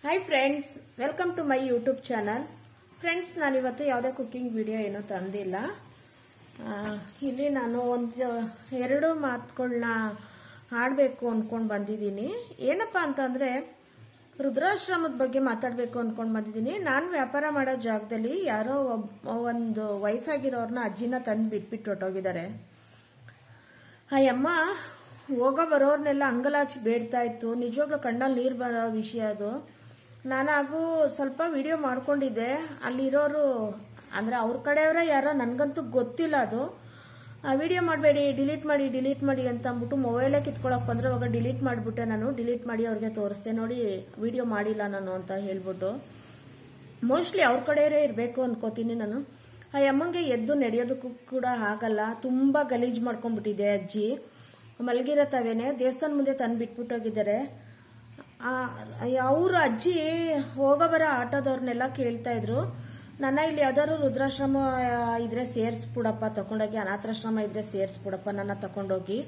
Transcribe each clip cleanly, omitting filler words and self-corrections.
Hi friends, welcome to my YouTube channel. Friends, ನಾನಿವತ್ತು ಯಾವುದೇ cooking video ಏನೂ ತಂದಿಲ್ಲ. ಇಲ್ಲಿ ನಾನು ಎರಡು ಮಾತುಗಳನ್ನ ಆಡಬೇಕು ಅಂದ್ಕೊಂಡು ಬಂದಿದ್ದೀನಿ. ಏನಪ್ಪ ಅಂತಂದರೆ, ರುದ್ರಾಶ್ರಮದ ಬಗ್ಗೆ ಮಾತಾಡಬೇಕು ಅಂದ್ಕೊಂಡು ಬಂದಿದ್ದೀನಿ. ನಾನು ವ್ಯಾಪಾರ ಮಾಡೋ ಜಾಗದಲ್ಲಿ ಯಾರೋ ಒಂದು ವಯಸ್ಸಾಗಿರೋರನ್ನ ಅಜ್ಜಿನ ತಂದು ಬಿಟ್ಬಿಟ್ಟು ಹೊಟ್ಟೋಗಿದ್ದಾರೆ. ಆ ಅಮ್ಮ ಹೋಗೋ ಬರೋರ್ನೆಲ್ಲ ಅಂಗಲಾಚಿ ಬೇಡ್ತಾ ಇತ್ತು. ನಿಜವಾಗ್ಲೂ ಕಣ್ಣಲ್ಲಿ ನೀರು ಬರೋ ವಿಷಯ ಅದು. ನಾನಾಗೂ ಸ್ವಲ್ಪ ವಿಡಿಯೋ ಮಾಡ್ಕೊಂಡಿದ್ದೆ. ಅಲ್ಲಿರೋರು ಅಂದರೆ ಅವ್ರ ಕಡೆಯವರ ಯಾರೋ, ನನಗಂತೂ ಗೊತ್ತಿಲ್ಲ ಅದು. ವಿಡಿಯೋ ಮಾಡಬೇಡಿ, ಡಿಲೀಟ್ ಮಾಡಿ ಅಂತ ಅಂದ್ಬಿಟ್ಟು ಮೊಬೈಲೇ ಕಿತ್ಕೊಳಕ್ಕೆ ಬಂದರೆ ಅವಾಗ ಡಿಲೀಟ್ ಮಾಡಿಬಿಟ್ಟೆ. ನಾನು ಡಿಲೀಟ್ ಮಾಡಿ ಅವ್ರಿಗೆ ತೋರಿಸ್ದೆ, ನೋಡಿ ವಿಡಿಯೋ ಮಾಡಿಲ್ಲ ನಾನು ಅಂತ ಹೇಳ್ಬಿಟ್ಟು. ಮೋಸ್ಟ್ಲಿ ಅವ್ರ ಕಡೆಯವರೇ ಇರಬೇಕು ಅನ್ಕೋತೀನಿ ನಾನು. ಆ ಅಮ್ಮಂಗೆ ಎದ್ದು ನಡೆಯೋದಕ್ಕೂ ಕೂಡ ಆಗಲ್ಲ. ತುಂಬ ಗಲೀಜು ಮಾಡ್ಕೊಂಡ್ಬಿಟ್ಟಿದೆ ಅಜ್ಜಿ. ಮಲಗಿರೋ ತವೇನೆ ದೇವಸ್ಥಾನ ಮುಂದೆ ತಂದು ಬಿಟ್ಬಿಟ್ಟೋಗಿದ್ದಾರೆ. ಅವರು ಅಜ್ಜಿ ಹೋಗೋ ಬರೋ ಆಟೋದವ್ರನ್ನೆಲ್ಲ ಕೇಳ್ತಾ ಇದ್ರು, ನನ್ನ ಇಲ್ಲಿ ಯಾವ್ದಾದ್ರು ರುದ್ರಾಶ್ರಮ ಇದ್ರೆ ಸೇರಿಸ್ಬಿಡಪ್ಪ, ತಗೊಂಡೋಗಿ ಅನಾಥಾಶ್ರಮ ಇದ್ರೆ ಸೇರಿಸ್ಬಿಡಪ್ಪ, ನನ್ನ ತಗೊಂಡೋಗಿ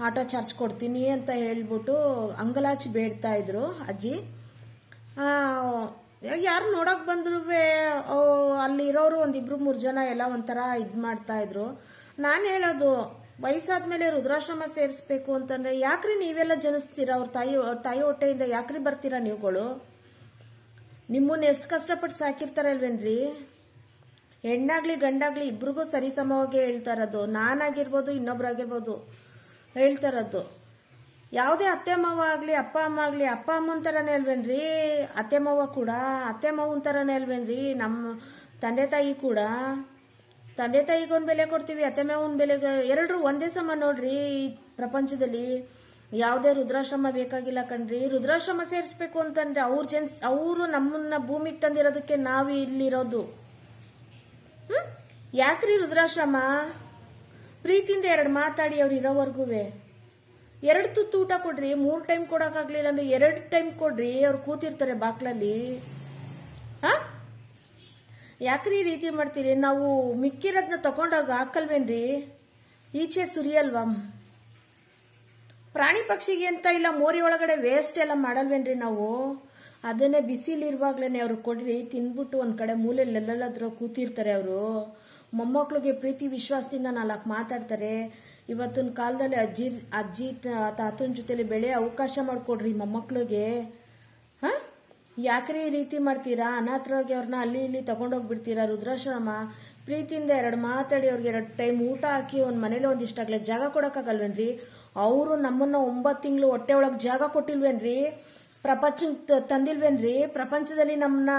ಆಟೋ ಚಾರ್ಜ್ ಕೊಡ್ತೀನಿ ಅಂತ ಹೇಳ್ಬಿಟ್ಟು ಅಂಗಲಾಚಿ ಬೇಡ್ತಾ ಇದ್ರು ಅಜ್ಜಿ. ಯಾರು ನೋಡಕ್ ಬಂದ್ರು ಅಲ್ಲಿರೋರು ಒಂದಿಬ್ರು ಮೂರು ಜನ ಎಲ್ಲ ಒಂಥರ ಇದ್ ಮಾಡ್ತಾ ಇದ್ರು. ನಾನು ಹೇಳೋದು, ವಯಸ್ಸಾದ್ಮೇಲೆ ರುದ್ರಾಶ್ರಮ ಸೇರಿಸ್ಬೇಕು ಅಂತಂದ್ರೆ ಯಾಕ್ರಿ ನೀವೆಲ್ಲ ಜನಿಸ್ತೀರಾ? ಅವ್ರ ತಾಯಿ ಹೊಟ್ಟೆಯಿಂದ ಯಾಕ್ರಿ ಬರ್ತೀರಾ ನೀವುಗಳು? ನಿಮ್ಮನ್ನ ಎಷ್ಟು ಕಷ್ಟಪಟ್ಟು ಸಾಕಿರ್ತಾರೆ ಅಲ್ವೇನ್ರಿ? ಹೆಣ್ಣಾಗ್ಲಿ ಗಂಡಾಗ್ಲಿ ಇಬ್ರಿಗೂ ಸರಿಸಮವಾಗಿ ಹೇಳ್ತಾ ಇರೋದು. ನಾನಾಗಿರ್ಬೋದು, ಇನ್ನೊಬ್ರಾಗಿರ್ಬೋದು ಹೇಳ್ತಾ ಇರೋದು. ಯಾವುದೇ ಅತ್ತೆ ಮಾವ ಆಗ್ಲಿ ಅಪ್ಪ ಅಮ್ಮ ಆಗ್ಲಿ, ಅಪ್ಪ ಅಮ್ಮನ ತರನೇ ಅಲ್ವೇನ್ರಿ ಅತ್ತೆ ಮಾವ ಕೂಡ? ಅತ್ತೆ ಮಾವನ ತರನೇ ಅಲ್ವೇನ್ರಿ ನಮ್ಮ ತಂದೆ ತಾಯಿ ಕೂಡ? ತಂದೆ ತಾಯಿಗೊಂದು ಬೆಲೆ ಕೊಡ್ತೀವಿ, ಅತ್ತೆ ಮಾವನ ಬೆಲೆಗೆ ಎರಡರೂ ಒಂದೇ ಸಮ ನೋಡ್ರಿ. ಪ್ರಪಂಚದಲ್ಲಿ ಯಾವುದೇ ರುದ್ರಾಶ್ರಮ ಬೇಕಾಗಿಲ್ಲ ಕಣ್ರಿ. ರುದ್ರಾಶ್ರಮ ಸೇರಿಸ್ಬೇಕು ಅಂತಂದ್ರೆ ಅವರು ನಮ್ಮನ್ನ ಭೂಮಿಗೆ ತಂದಿರೋದಕ್ಕೆ ನಾವು ಇಲ್ಲಿರೋದು. ಯಾಕ್ರಿ ರುದ್ರಾಶ್ರಮ? ಪ್ರೀತಿಯಿಂದ ಎರಡು ಮಾತಾಡಿ ಅವ್ರು ಇರೋವರ್ಗೂ ಎರಡು ತುತ್ತು ಊಟ ಕೊಡ್ರಿ. 3 ಟೈಮ್ ಕೊಡಕ್ಕಾಗ್ಲಿಲ್ಲ ಅಂದ್ರೆ 2 ಟೈಮ್ ಕೊಡ್ರಿ. ಅವ್ರು ಕೂತಿರ್ತಾರೆ ಬಾಕ್ಲಲ್ಲಿ. ಯಾಕ್ರಿ ಈ ರೀತಿ ಮಾಡ್ತೀರಿ? ನಾವು ಮಿಕ್ಕಿರೋದನ್ನ ತಗೊಂಡೋಗ ಹಾಕಲ್ವೇನ್ರಿ? ಈಚೆ ಸುರಿಯಲ್ವಾ? ಪ್ರಾಣಿ ಪಕ್ಷಿಗೆ ಅಂತ ಇಲ್ಲ ಮೋರಿ ಒಳಗಡೆ ವೇಸ್ಟ್ ಎಲ್ಲ ಮಾಡಲ್ವೇನ್ರಿ ನಾವು? ಅದನ್ನೇ ಬಿಸಿಲಿರುವಾಗ್ಲೇನೆ ಅವ್ರು ಕೊಡ್ರಿ, ತಿನ್ಬಿಟ್ಟು ಒಂದ್ ಕಡೆ ಮೂಲೆಲ್ಲೆಲ್ಲದ್ರ ಕೂತಿರ್ತಾರೆ ಅವರು. ಮೊಮ್ಮಕ್ಳಿಗೆ ಪ್ರೀತಿ ವಿಶ್ವಾಸದಿಂದ 4 ಮಾತಾಡ್ತಾರೆ. ಇವತ್ತಿನ ಕಾಲದಲ್ಲಿ ಅಜ್ಜಿ ತಾತನ ಜೊತೆಲಿ ಬೆಳೆ ಅವಕಾಶ ಮಾಡ್ಕೊಡ್ರಿ ಮೊಮ್ಮಕ್ಳಿಗೆ. ಯಾಕ್ರಿ ಈ ರೀತಿ ಮಾಡ್ತೀರಾ? ಅನಾಥರಾಗಿ ಅವ್ರನ್ನ ಅಲ್ಲಿ ಇಲ್ಲಿ ತಗೊಂಡೋಗ್ಬಿಡ್ತೀರಾ? ರುದ್ರಾಶ್ರಮ ಪ್ರೀತಿಯಿಂದ 2 ಮಾತಾಡಿ ಅವ್ರಿಗೆ 2 ಟೈಮ್ ಊಟ ಹಾಕಿ ಒಂದ್ ಮನೇಲಿ ಒಂದಿಷ್ಟಾಗ್ಲೇ ಜಾಗ ಕೊಡಕ್ಕಾಗಲ್ವೇನ್ರಿ? ಅವರು ನಮ್ಮನ್ನ 9 ತಿಂಗಳು ಹೊಟ್ಟೆ ಒಳಗ್ ಜಾಗ ಕೊಟ್ಟಿಲ್ವೇನ್ರಿ? ಪ್ರಪಂಚ ತಂದಿಲ್ವೇನ್ರಿ? ಪ್ರಪಂಚದಲ್ಲಿ ನಮ್ಮನ್ನ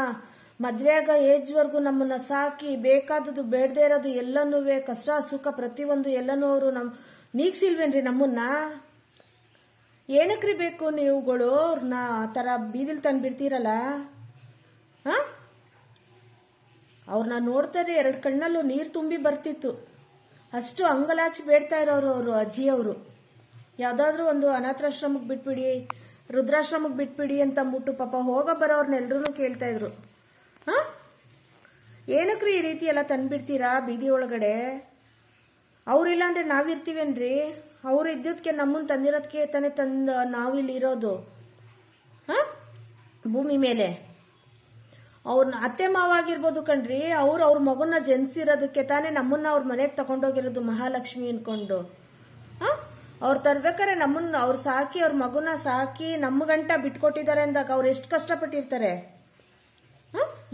ಮದ್ವೆ ಆಗೋ ಏಜ್ವರೆಗೂ ನಮ್ಮನ್ನ ಸಾಕಿ ಬೇಕಾದದ್ದು ಬೇಡದೇ ಇರೋದು ಎಲ್ಲನೂ ಕಷ್ಟ ಸುಖ ಪ್ರತಿಯೊಂದು ಎಲ್ಲನೂ ಅವರು ನೀಗ್ಸಿಲ್ವೇನ್ರಿ ನಮ್ಮನ್ನ? ಏನಕ್ರಿ ಬೇಕು ನೀವುಗಳು ಅವ್ರನ್ನ ಆ ಥರ ಬೀದಿಲ್ ತಂದು ಬಿಡ್ತೀರಲ್ಲ? ಅವ್ರನ್ನ ನೋಡ್ತಾರೆ 2 ಕಣ್ಣಲ್ಲೂ ನೀರು ತುಂಬಿ ಬರ್ತಿತ್ತು. ಅಷ್ಟು ಅಂಗಲಾಚಿ ಬೇಡ್ತಾ ಇರೋರು ಅವರು ಅಜ್ಜಿಯವರು. ಯಾವ್ದಾದ್ರು ಒಂದು ಅನಾಥಾಶ್ರಮಕ್ಕೆ ಬಿಟ್ಬಿಡಿ, ರುದ್ರಾಶ್ರಮಕ್ಕೆ ಬಿಟ್ಬಿಡಿ ಅಂತ ಅಂದ್ಬಿಟ್ಟು ಪಾಪ ಹೋಗೋ ಬರೋರ್ನೆಲ್ರೂ ಕೇಳ್ತಾ ಇದ್ರು. ಏನಕ್ರಿ ಈ ರೀತಿ ಎಲ್ಲ ತಂದ್ಬಿಡ್ತೀರಾ ಬೀದಿ ಒಳಗಡೆ? ಅವ್ರಿಲ್ಲ ಅಂದ್ರೆ ನಾವಿರ್ತೀವೇನ್ರಿ? ಅವ್ರು ಇದ್ದದಕ್ಕೆ ನಮ್ಮನ್ನ ತಂದಿರೋದಕ್ಕೆ ತಾನೇ ತಂದು ನಾವಿಲ್ಲಿ ಇರೋದು ಭೂಮಿ ಮೇಲೆ. ಅವ್ರನ್ನ ಅತ್ತೆ ಮಾವ ಆಗಿರ್ಬೋದು ಕಣ್ರಿ, ಅವ್ರ ಮಗುನ ಜನಿಸಿರೋದಕ್ಕೆ ತಾನೇ ನಮ್ಮನ್ನ ಅವ್ರ ಮನೆಗೆ ತಗೊಂಡೋಗಿರೋದು ಮಹಾಲಕ್ಷ್ಮಿ ಅನ್ಕೊಂಡು. ಅವ್ರು ತರ್ಬೇಕಾರೆ ನಮ್ಮನ್ನ ಅವ್ರು ಸಾಕಿ ಅವ್ರ ಮಗುನ ಸಾಕಿ ನಮ್ಮ ಗಂಟ ಬಿಟ್ಕೊಟ್ಟಿದ್ದಾರೆ ಅಂದಾಗ ಅವ್ರು ಎಷ್ಟು ಕಷ್ಟಪಟ್ಟಿರ್ತಾರೆ.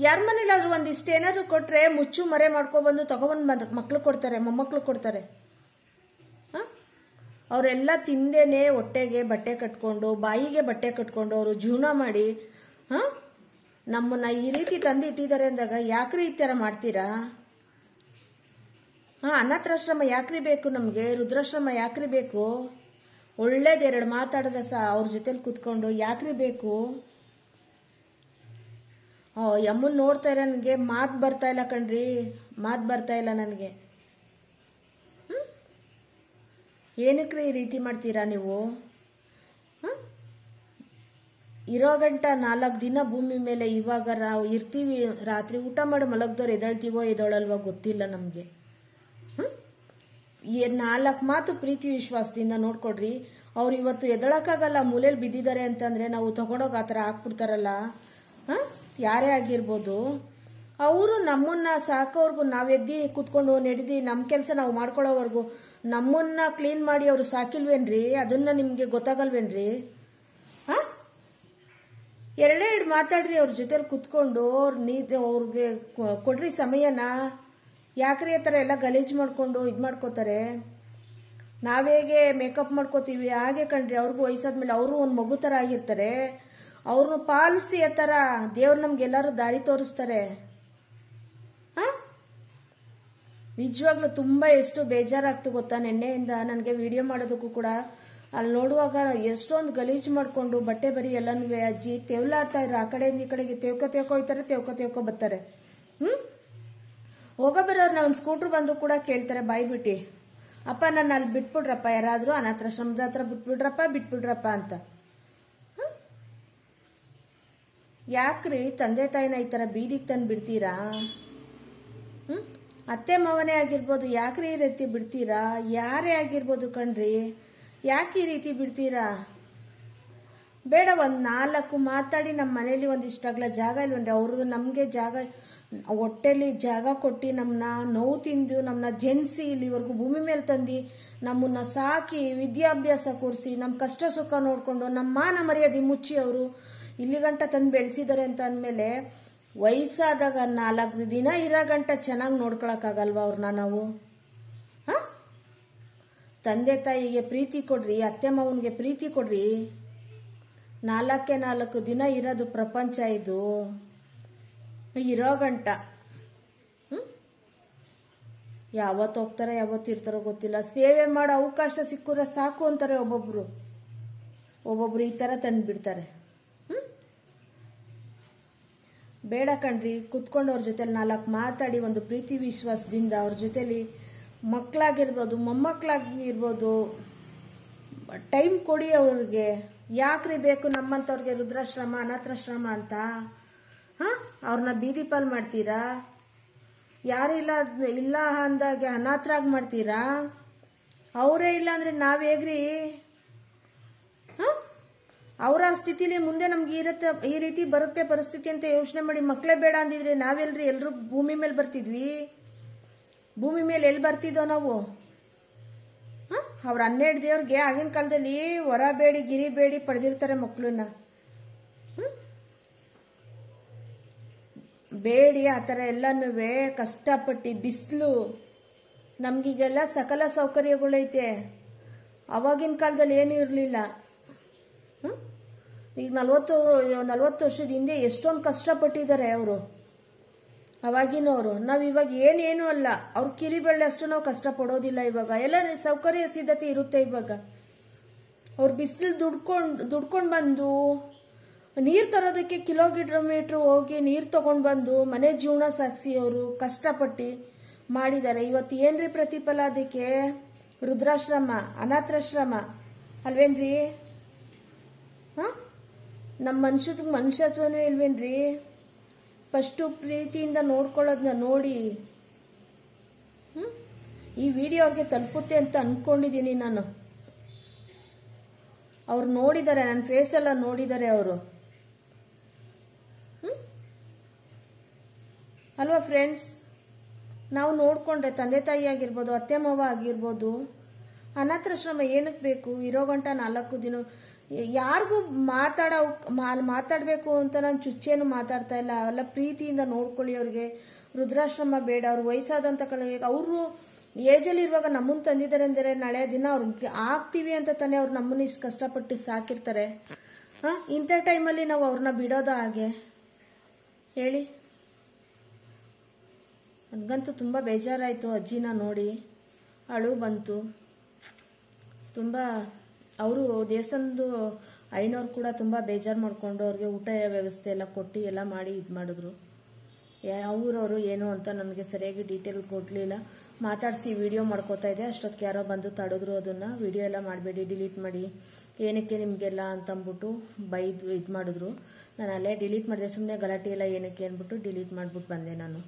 ಯಾರ ಮನೇಲಾದ್ರೂ ಒಂದಿಷ್ಟು ಏನಾದ್ರು ಕೊಟ್ರೆ ಮುಚ್ಚು ಮರೆ ಮಾಡ್ಕೊಬಂದು ತಗೊಬಂದು ಮಕ್ಳು ಕೊಡ್ತಾರೆ, ಮೊಮ್ಮಕ್ಳು ಕೊಡ್ತಾರೆ. ಅವರೆಲ್ಲ ತಿಂದೇನೆ ಹೊಟ್ಟೆಗೆ ಬಟ್ಟೆ ಕಟ್ಕೊಂಡು, ಬಾಯಿಗೆ ಬಟ್ಟೆ ಕಟ್ಕೊಂಡು ಅವರು ಜೀವನ ಮಾಡಿ ನಮ್ಮನ್ನ ಈ ರೀತಿ ತಂದು ಇಟ್ಟಿದ್ದಾರೆ ಅಂದಾಗ ಯಾಕ್ರಿ ಈ ತರ ಮಾಡ್ತೀರಾ? ಅನಾಥಾಶ್ರಮ ಯಾಕ್ರಿ ಬೇಕು ನಮ್ಗೆ? ರುದ್ರಾಶ್ರಮ ಯಾಕ್ರಿ ಬೇಕು? ಒಳ್ಳೇದ್ 2 ಮಾತಾಡಿದ್ರೆ ಅವ್ರ ಜೊತೆಲಿ ಕೂತ್ಕೊಂಡು ಯಾಕ್ರಿ ಬೇಕು? ಯಮ್ಮನ್ ನೋಡ್ತಾ ಇರೋ ನನಗೆ ಮಾತು ಬರ್ತಾ ಇಲ್ಲ ಕಣ್ರಿ, ಮಾತು ಬರ್ತಾ ಇಲ್ಲ ನನಗೆ. ಏನಕ್ರಿ ಈ ರೀತಿ ಮಾಡ್ತೀರಾ ನೀವು? ಇರೋ ಗಂಟ 4 ದಿನ ಭೂಮಿ ಮೇಲೆ ಇವಾಗ ನಾವು ಇರ್ತೀವಿ. ರಾತ್ರಿ ಊಟ ಮಾಡಿ ಮಲಗ್ದವ್ರು ಎದಳ್ತೀವೋ ಎದೊಳಲ್ವೋ ಗೊತ್ತಿಲ್ಲ ನಮ್ಗೆ. 4 ಮಾತು ಪ್ರೀತಿ ವಿಶ್ವಾಸದಿಂದ ನೋಡ್ಕೊಡ್ರಿ. ಅವ್ರು ಇವತ್ತು ಎದಳಕ್ಕಾಗಲ್ಲ, ಮೂಲೆಯಲ್ಲಿ ಬಿದ್ದಿದ್ದಾರೆ ಅಂತಂದ್ರೆ ನಾವು ತಗೊಂಡೋಗಿ ಆ ಥರ ಹಾಕ್ಬಿಡ್ತಾರಲ್ಲ, ಯಾರೇ ಆಗಿರ್ಬೋದು, ಅವರು ನಮ್ಮನ್ನ ಸಾಕೋವರೆಗೂ ನಾವೆದ್ದಿ ಕೂತ್ಕೊಂಡು ನೆಡ್ದಿ ನಮ್ಮ ಕೆಲಸ ನಾವು ಮಾಡ್ಕೊಳ್ಳೋವರೆಗೂ ನಮ್ಮನ್ನ ಕ್ಲೀನ್ ಮಾಡಿ ಅವರು ಸಾಕಿಲ್ವೇನ್ರಿ? ಅದನ್ನ ನಿಮ್ಗೆ ಗೊತ್ತಾಗಲ್ವೇನ್ರಿ? ಎರಡೆರಡು ಮಾತಾಡ್ರಿ ಅವ್ರ ಜೊತೆಲಿ ಕುತ್ಕೊಂಡು, ಅವ್ರಿಗೆ ಕೊಡ್ರಿ ಸಮಯನ. ಯಾಕ್ರಿ ಆ ಥರ ಎಲ್ಲ ಗಲೀಜು ಮಾಡ್ಕೊಂಡು ಇದು ಮಾಡ್ಕೋತಾರೆ? ನಾವೇಗೆ ಮೇಕಪ್ ಮಾಡ್ಕೋತೀವಿ ಹಾಗೆ ಕಣ್ರಿ, ಅವ್ರಿಗೂ ವಯಸ್ಸಾದ್ಮೇಲೆ ಅವರು ಒಂದು ಮಗು ಥರ ಆಗಿರ್ತಾರೆ. ಅವ್ರನ್ನ ಪಾಲಿಸಿ ಆ ಥರ ದೇವ್ರು ನಮ್ಗೆಲ್ಲರೂ ದಾರಿ ತೋರಿಸ್ತಾರೆ. ನಿಜವಾಗ್ಲೂ ತುಂಬ ಎಷ್ಟು ಬೇಜಾರಾಗ್ತು ಗೊತ್ತಾ? ನಿನ್ನೆಯಿಂದ ನನಗೆ ವಿಡಿಯೋ ಮಾಡೋದಕ್ಕೂ ಕೂಡ ಅಲ್ಲಿ ನೋಡುವಾಗ ಎಷ್ಟೊಂದು ಗಲೀಜು ಮಾಡ್ಕೊಂಡು ಬಟ್ಟೆ ಬರಿ ಎಲ್ಲನೂ ಅಜ್ಜಿ ತೆವಲಾಡ್ತಾ ಇದ್ರು. ಆ ಕಡೆಯಿಂದ ಈ ಕಡೆಗೆ ತೆವ್ಕೊಯ್ತಾರೆ, ತೆವ್ಕೊ ಬರ್ತಾರೆ. ಹೋಗೋ ಬರೋರು ಒಂದು ಸ್ಕೂಟ್ರ್ ಬಂದ್ರು ಕೂಡ ಕೇಳ್ತಾರೆ ಬಾಯಿ ಬಿಟ್ಟು, ಅಪ್ಪ ನನ್ನ ಅಲ್ಲಿ ಬಿಟ್ಬಿಡ್ರಪ್ಪ, ಯಾರಾದರೂ ಅನಾಥಾಶ್ರಮದ ಹತ್ರ ಬಿಟ್ಬಿಡ್ರಪ್ಪ ಅಂತ. ಯಾಕ್ರಿ ತಂದೆ ತಾಯಿನ ಈ ಥರ ಬೀದಿಗೆ ತಂದು ಬಿಡ್ತೀರಾ? ಅತ್ತೆ ಮಾವನೇ ಆಗಿರ್ಬೋದು, ಯಾಕ್ರಿ ಈ ರೀತಿ ಬಿಡ್ತೀರಾ? ಯಾರೇ ಆಗಿರ್ಬೋದು ಕಣ್ರಿ, ಯಾಕೆ ಈ ರೀತಿ ಬಿಡ್ತೀರಾ? ಬೇಡ, ಒಂದು 4 ಮಾತಾಡಿ ನಮ್ಮ ಮನೇಲಿ ಒಂದಿಷ್ಟಾಗ್ಲ ಜಾಗ ಇಲ್ವನ್ರಿ? ಅವ್ರದ್ದು ನಮಗೆ ಜಾಗ, ಹೊಟ್ಟೆಲಿ ಜಾಗ ಕೊಟ್ಟು ನಮ್ಮನ್ನ ನೋವು ತಿಂದು ನಮ್ಮನ್ನ ಜನಿಸಿ ಇಲ್ಲಿವರೆಗೂ ಭೂಮಿ ಮೇಲೆ ತಂದು ನಮ್ಮನ್ನ ಸಾಕಿ ವಿದ್ಯಾಭ್ಯಾಸ ಕೊಡಿಸಿ ನಮ್ಮ ಕಷ್ಟ ಸುಖ ನೋಡಿಕೊಂಡು ನಮ್ಮ ಮಾನ ಮರ್ಯಾದೆ ಮುಚ್ಚಿ ಅವರು ಇಲ್ಲಿ ಗಂಟ ತಂದು ಬೆಳೆಸಿದ್ದಾರೆ ಅಂತ ಅಂದಮೇಲೆ ವಯಸ್ಸಾದಾಗ 4 ದಿನ ಇರೋ ಗಂಟ ಚೆನ್ನಾಗಿ ನೋಡ್ಕೊಳಕ್ಕಾಗಲ್ವಾ ಅವ್ರನ್ನ ನಾವು? ತಂದೆ ತಾಯಿಗೆ ಪ್ರೀತಿ ಕೊಡ್ರಿ, ಅತ್ತೆ ಮಾವನಿಗೆ ಪ್ರೀತಿ ಕೊಡ್ರಿ. 4 ದಿನ ಇರೋದು ಪ್ರಪಂಚ ಇದು, ಇರೋ ಗಂಟ. ಯಾವತ್ತು ಹೋಗ್ತಾರೆ ಯಾವತ್ತು ಇರ್ತಾರೋ ಗೊತ್ತಿಲ್ಲ. ಸೇವೆ ಮಾಡೋ ಅವಕಾಶ ಸಿಕ್ಕರೆ ಸಾಕು ಅಂತಾರೆ ಒಬ್ಬೊಬ್ರು ಈ ಥರ ತಂದುಬಿಡ್ತಾರೆ. ಬೇಡ ಕಣ್ರಿ, ಕುತ್ಕೊಂಡು ಅವ್ರ ಜೊತೆಲಿ 4 ಮಾತಾಡಿ ಒಂದು ಪ್ರೀತಿ ವಿಶ್ವಾಸದಿಂದ ಅವ್ರ ಜೊತೆಲಿ ಮಕ್ಕಳಾಗಿರ್ಬೋದು ಮೊಮ್ಮಕ್ಕಳಾಗಿರ್ಬೋದು ಟೈಮ್ ಕೊಡಿ ಅವ್ರಿಗೆ. ಯಾಕ್ರಿ ಬೇಕು ನಮ್ಮಂಥವ್ರಿಗೆ ವೃದ್ಧಾಶ್ರಮ ಅನಾಥಾಶ್ರಮ ಅಂತ? ಅವ್ರನ್ನ ಬೀದಿ ಪಾಲ್ ಮಾಡ್ತೀರಾ? ಯಾರಿಲ್ಲ ಇಲ್ಲ ಅಂದಾಗೆ ಅನಾಥರಾಗಿ ಮಾಡ್ತೀರಾ? ಅವರೇ ಇಲ್ಲ ಅಂದ್ರೆ ನಾವ್ ಹೇಗ್ರಿ? ಅವರ ಸ್ಥಿತಿಲಿ ಮುಂದೆ ನಮ್ಗೆ ಈ ರೀತಿ ಬರುತ್ತೆ ಪರಿಸ್ಥಿತಿ ಅಂತ ಯೋಚನೆ ಮಾಡಿ. ಮಕ್ಕಳೇ ಬೇಡ ಅಂದಿದ್ರೆ ನಾವೆಲ್ರಿ ಎಲ್ರು ಭೂಮಿ ಮೇಲೆ ಬರ್ತಿದ್ವಿ? ಭೂಮಿ ಮೇಲೆ ಎಲ್ಲಿ ಬರ್ತಿದ್ದೋ ನಾವು? ಅವ್ರ 12 ದೇವ್ರಿಗೆ ಆಗಿನ ಕಾಲದಲ್ಲಿ ವರ ಬೇಡಿ ಗಿರಿ ಬೇಡಿ ಪಡೆದಿರ್ತಾರೆ ಮಕ್ಕಳನ್ನ. ಬೇಡಿ ಆ ಥರ ಎಲ್ಲನೂ ಕಷ್ಟಪಟ್ಟು ಬಿಸಿಲು, ನಮ್ಗೀಗೆಲ್ಲ ಸಕಲ ಸೌಕರ್ಯಗಳೈತೆ. ಅವಾಗಿನ ಕಾಲದಲ್ಲಿ ಏನೂ ಇರಲಿಲ್ಲ. ಈಗ 40 ವರ್ಷದ ಹಿಂದೆ ಎಷ್ಟೊಂದು ಕಷ್ಟಪಟ್ಟಿದ್ದಾರೆ ಅವರು, ಅವಾಗಿನವರು. ನಾವು ಇವಾಗ ಏನೇನು ಅಲ್ಲ, ಅವ್ರ ಕಿರಿಬೆಳ್ಳೆ ಅಷ್ಟು ನಾವು ಕಷ್ಟಪಡೋದಿಲ್ಲ. ಇವಾಗ ಎಲ್ಲ ಸೌಕರ್ಯ ಸಿದ್ಧತೆ ಇರುತ್ತೆ. ಇವಾಗ ಅವ್ರು ಬಿಸಿಲು ದುಡ್ಕೊಂಡು ಬಂದು ನೀರು ತರೋದಕ್ಕೆ ಕಿಲೋಮೀಟ್ರ್ ಹೋಗಿ ನೀರು ತಗೊಂಡು ಬಂದು ಮನೆ ಜೀವನ ಸಾಗಿಸಿ ಅವರು ಕಷ್ಟಪಟ್ಟು ಮಾಡಿದ್ದಾರೆ. ಇವತ್ತು ಏನ್ರಿ ಪ್ರತಿಫಲ ಅದಕ್ಕೆ? ವೃದ್ಧಾಶ್ರಮ ಅನಾಥಾಶ್ರಮ ಅಲ್ವೇನ್ರಿ? ನಮ್ಮ ಮನುಷ್ಯತ್ವನೂ ಇಲ್ವೇನ್ರಿ? ಫಸ್ಟು ಪ್ರೀತಿಯಿಂದ ನೋಡ್ಕೊಳ್ಳೋದನ್ನ ನೋಡಿ. ಈ ವಿಡಿಯೋ ಅವ್ರಿಗೆ ತಲುಪುತ್ತೆ ಅಂತ ಅನ್ಕೊಂಡಿದ್ದೀನಿ ನಾನು. ಅವ್ರು ನೋಡಿದ್ದಾರೆ, ನನ್ನ ಫೇಸ್ ಎಲ್ಲ ನೋಡಿದ್ದಾರೆ ಅವರು. ಅಲ್ವಾ ಫ್ರೆಂಡ್ಸ್? ನಾವು ನೋಡ್ಕೊಂಡ್ರೆ ತಂದೆ ತಾಯಿ ಆಗಿರ್ಬೋದು, ಅತ್ತೆ ಮಾವ ಆಗಿರ್ಬೋದು, ಅನಾಥಾಶ್ರಮ ಏನಕ್ಕೆ ಬೇಕು? ಇರೋ ಗಂಟ 4 ದಿನ ಯಾರಿಗೂ ಮಾತಾಡಬೇಕು ಅಂತ ನಾನು ಚುಚ್ಚೇನು ಮಾತಾಡ್ತಾ ಇಲ್ಲ. ಅವೆಲ್ಲ ಪ್ರೀತಿಯಿಂದ ನೋಡ್ಕೊಳ್ಳಿ ಅವ್ರಿಗೆ. ವೃದ್ಧಾಶ್ರಮ ಬೇಡ. ಅವ್ರು ವಯಸ್ಸಾದಂತ ಅವರು ಏಜಲ್ಲಿ ಇರುವಾಗ ನಮ್ಮನ್ನು ತಂದಿದ್ದಾರೆ ಅಂದರೆ ನಾಳೆ ದಿನ ಅವ್ರಿಗೆ ಆಗ್ತೀವಿ ಅಂತ ತಾನೇ ಅವ್ರು ನಮ್ಮನ್ನ ಇಷ್ಟು ಕಷ್ಟಪಟ್ಟು ಸಾಕಿರ್ತಾರೆ. ಇಂಥ ಟೈಮಲ್ಲಿ ನಾವು ಅವ್ರನ್ನ ಬಿಡೋದ ಹಾಗೆ ಹೇಳಿ? ನನಗಂತೂ ತುಂಬ ಬೇಜಾರಾಯಿತು ಅಜ್ಜಿನ ನೋಡಿ, ಅಳು ಬಂತು ತುಂಬ. ಅವರು ದೇವಸ್ಥಾನದ್ದು ಐನೋರು ಕೂಡ ತುಂಬ ಬೇಜಾರು ಮಾಡಿಕೊಂಡು ಅವ್ರಿಗೆ ಊಟ ವ್ಯವಸ್ಥೆ ಎಲ್ಲ ಕೊಟ್ಟು ಎಲ್ಲ ಮಾಡಿ ಇದು ಮಾಡಿದ್ರು. ಅವರವರು ಏನು ಅಂತ ನನಗೆ ಸರಿಯಾಗಿ ಡೀಟೇಲ್ ಕೊಡಲಿಲ್ಲ. ಮಾತಾಡಿಸಿ ವಿಡಿಯೋ ಮಾಡ್ಕೋತಾ ಇದ್ದೆ, ಅಷ್ಟೊತ್ತಿಗೆ ಯಾರೋ ಬಂದು ತಡೆದ್ರು ಅದನ್ನು. ವಿಡಿಯೋ ಎಲ್ಲ ಮಾಡಬೇಡಿ, ಡಿಲೀಟ್ ಮಾಡಿ, ಏನಕ್ಕೆ ನಿಮಗೆಲ್ಲ ಅಂತಂದ್ಬಿಟ್ಟು ಬೈದು ಇದು ಮಾಡಿದ್ರು. ನಾನು ಅಲ್ಲೇ ಡಿಲೀಟ್ ಮಾಡಿದೆ. ಸುಮ್ಮನೆ ಗಲಾಟೆ ಎಲ್ಲ ಏನಕ್ಕೆ ಅಂದ್ಬಿಟ್ಟು ಡಿಲೀಟ್ ಮಾಡಿಬಿಟ್ಟು ಬಂದೆ ನಾನು.